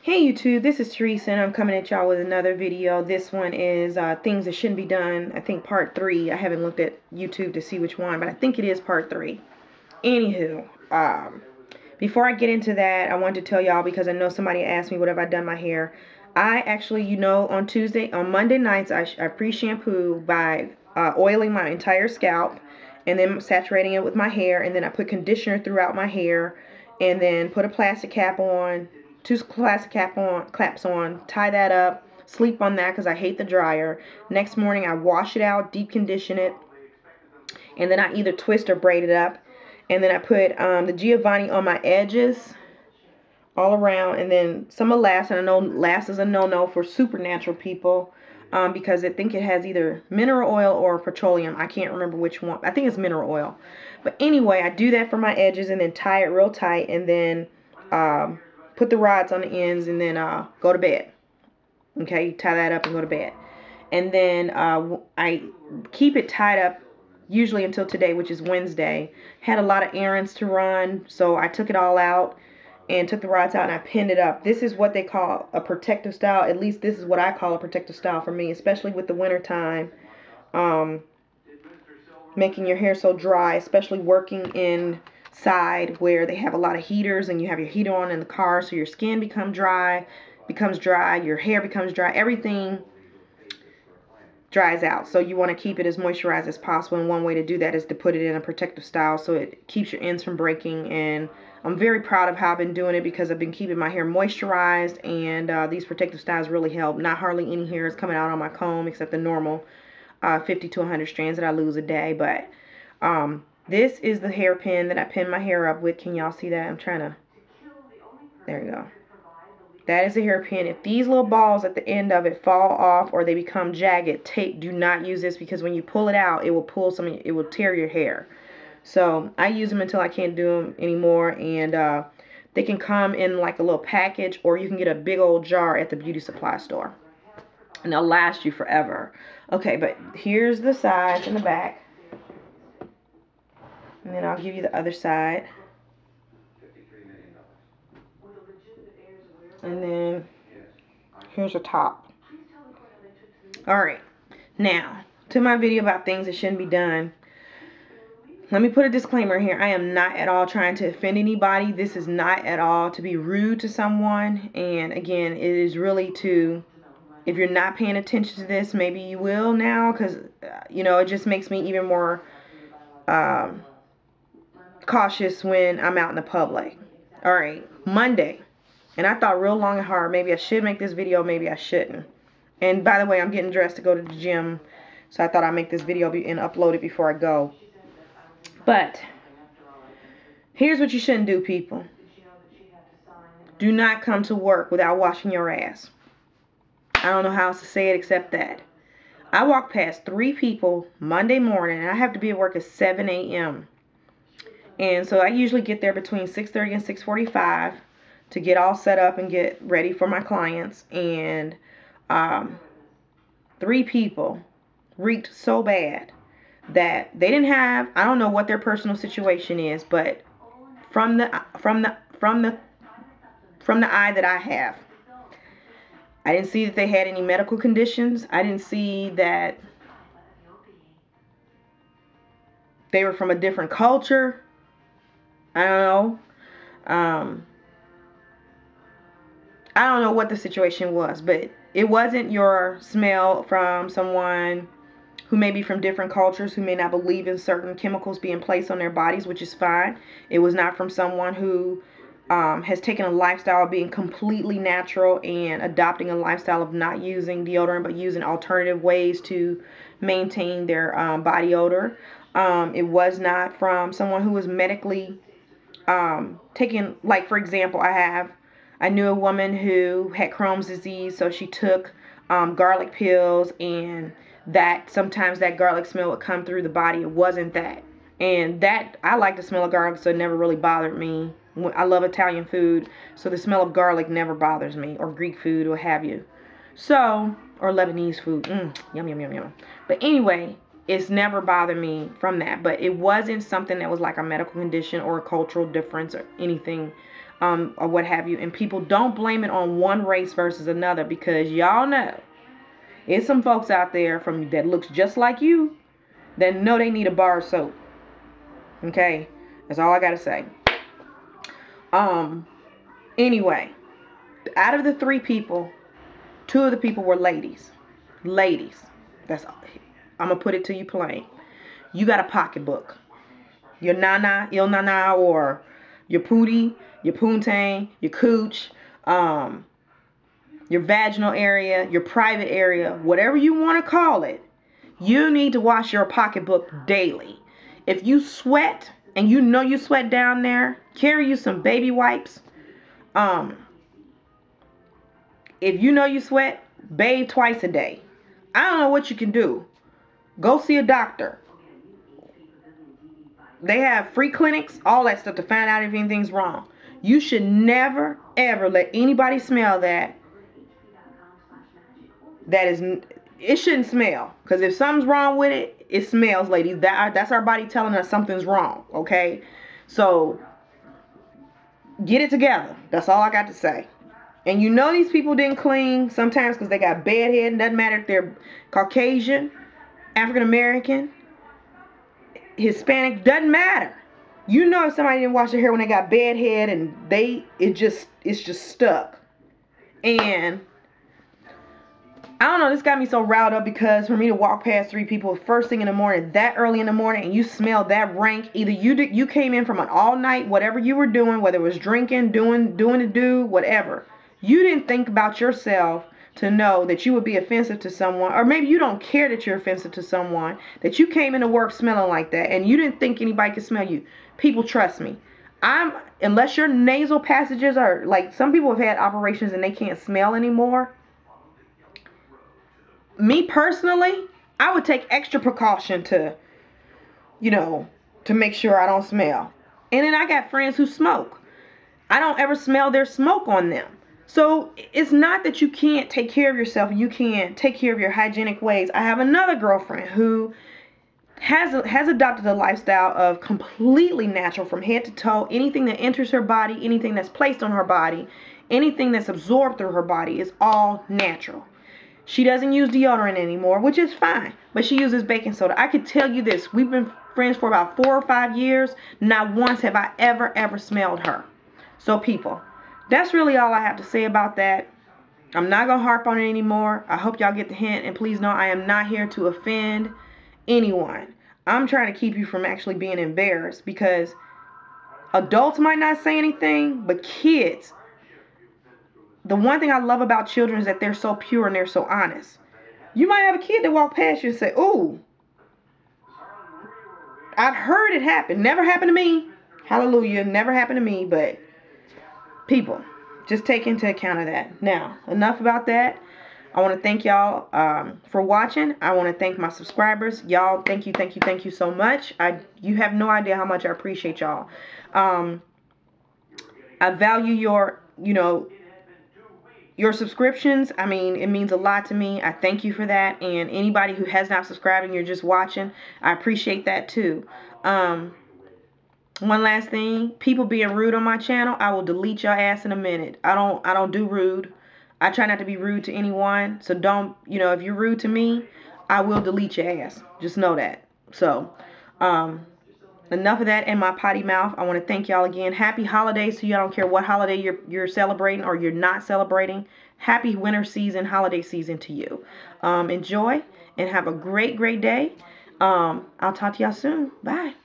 Hey YouTube, this is Teresa and I'm coming at y'all with another video. This one is things that shouldn't be done. I think part 3. I haven't looked at YouTube to see which one, but I think it is part 3. Anywho, before I get into that, I wanted to tell y'all because I know somebody asked me what have I done my hair. I actually, on Monday nights, I pre-shampoo by oiling my entire scalp and then saturating it with my hair, and then I put conditioner throughout my hair and then put a plastic cap on, two plastic claps on, tie that up, sleep on that because I hate the dryer. Next morning I wash it out, deep condition it, and then I either twist or braid it up. And then I put the Giovanni on my edges all around, and then some elast. And I know last is a no-no for supernatural people because I think it has either mineral oil or petroleum. I can't remember which one. I think it's mineral oil. But anyway, I do that for my edges and then tie it real tight, and then put the rods on the ends, and then go to bed. Okay, tie that up and go to bed. And then I keep it tied up usually until today, which is Wednesday. Had a lot of errands to run, so I took it all out and took the rods out and I pinned it up. This is what they call a protective style. At least this is what I call a protective style for me, especially with the winter time. Making your hair so dry, especially working inside where they have a lot of heaters and you have your heater on in the car, so your skin becomes dry, your hair becomes dry, everything dries out. So you want to keep it as moisturized as possible, and one way to do that is to put it in a protective style so it keeps your ends from breaking. And I'm very proud of how I've been doing it because I've been keeping my hair moisturized, and these protective styles really help. Not hardly any hair is coming out on my comb except the normal 50 to 100 strands that I lose a day. But this is the hairpin that I pin my hair up with. Can y'all see that? I'm trying to, there you go. That is a hairpin. If these little balls at the end of it fall off or they become jagged, do not use this, because when you pull it out, it will tear your hair. So I use them until I can't do them anymore, and they can come in like a little package, or you can get a big old jar at the beauty supply store, and they'll last you forever. Okay, but here's the sides and the back, and then I'll give you the other side. And then here's the top. Alright, now to my video about things that shouldn't be done. Let me put a disclaimer here. I am not at all trying to offend anybody. This is not at all to be rude to someone. And again, it is really to, if you're not paying attention to this, maybe you will now, because it just makes me even more cautious when I'm out in the public. Alright, Monday. And I thought real long and hard, maybe I should make this video, maybe I shouldn't. And by the way, I'm getting dressed to go to the gym, so I thought I'd make this video and upload it before I go. But here's what you shouldn't do, people. Do not come to work without washing your ass. I don't know how else to say it except that. I walked past 3 people Monday morning, and I have to be at work at 7 a.m. And so I usually get there between 6:30 and 6:45 to get all set up and get ready for my clients. And 3 people reeked so bad that they didn't have, I don't know what their personal situation is, but from the eye that I have, I didn't see that they had any medical conditions. I didn't see that they were from a different culture. I don't know. I don't know what the situation was, but it wasn't your smell from someone who may be from different cultures, who may not believe in certain chemicals being placed on their bodies, which is fine. It was not from someone who has taken a lifestyle of being completely natural and adopting a lifestyle of not using deodorant, but using alternative ways to maintain their body odor. It was not from someone who was medically taking, like, for example, I knew a woman who had Crohn's disease, so she took garlic pills, and that sometimes that garlic smell would come through the body. It wasn't that. And that, I like the smell of garlic, so it never really bothered me. I love Italian food, so the smell of garlic never bothers me, or Greek food, or have you. So, or Lebanese food. Yum, yum, yum, yum. But anyway, it's never bothered me from that. But it wasn't something that was like a medical condition or a cultural difference or anything. or what have you. And people don't blame it on one race versus another, because y'all know it's some folks out there that looks just like you that know they need a bar of soap. Okay, that's all I gotta say. Anyway, out of the 3 people, 2 of the people were ladies. Ladies. That's I'm gonna put it to you plain. You got a pocketbook. Your nana, il nana, or your pootie, your poontang, your cooch, your vaginal area, your private area, whatever you want to call it, you need to wash your pocketbook daily. If you sweat and you know you sweat down there, carry you some baby wipes. If you know you sweat, bathe twice a day. I don't know what you can do. Go see a doctor. They have free clinics, all that stuff, to find out if anything's wrong. You should never, ever let anybody smell that. It shouldn't smell. Because if something's wrong with it, it smells, ladies. That's our body telling us something's wrong, okay? So, get it together. That's all I got to say. And you know these people didn't clean sometimes because they got bad head. Doesn't matter if they're Caucasian, African American, Hispanic, doesn't matter. You know if somebody didn't wash their hair when they got bad head and it's just stuck. And I don't know, this got me so riled up, because for me to walk past 3 people first thing in the morning, that early in the morning, and you smell that rank, either you came in from an all night, whatever you were doing, whether it was drinking, doing whatever. You didn't think about yourself to know that you would be offensive to someone, or maybe you don't care that you're offensive to someone, that you came into work smelling like that, and you didn't think anybody could smell you. People, trust me. Unless your nasal passages are, like, some people have had operations and they can't smell anymore. Me personally, I would take extra precaution to make sure I don't smell. And then I got friends who smoke. I don't ever smell their smoke on them. So it's not that you can't take care of yourself and you can't take care of your hygienic ways. I have another girlfriend who has adopted a lifestyle of completely natural from head to toe. Anything that enters her body, anything that's placed on her body, anything that's absorbed through her body is all natural. She doesn't use deodorant anymore, which is fine, but she uses baking soda. I could tell you this. We've been friends for about 4 or 5 years. Not once have I ever smelled her. So people, that's really all I have to say about that. I'm not going to harp on it anymore. I hope y'all get the hint, and please know I am not here to offend anyone. I'm trying to keep you from actually being embarrassed, because adults might not say anything, but kids, the one thing I love about children is that they're so pure and they're so honest. You might have a kid that walk past you and say, "Ooh, I've heard it happen. Never happened to me. Hallelujah. Never happened to me." But people, just take into account of that. Now, enough about that. I want to thank y'all for watching. I want to thank my subscribers. Y'all, thank you so much. You have no idea how much I appreciate y'all. I value your subscriptions. I mean, it means a lot to me. I thank you for that. And anybody who has not subscribed and you're just watching, I appreciate that too. One last thing, people being rude on my channel, I will delete your ass in a minute. I don't do rude. I try not to be rude to anyone. So don't, if you're rude to me, I will delete your ass. Just know that. So, enough of that in my potty mouth. I want to thank y'all again. Happy holidays to you. I don't care what holiday you're celebrating or you're not celebrating. Happy winter season, holiday season to you. Enjoy and have a great day. I'll talk to y'all soon. Bye.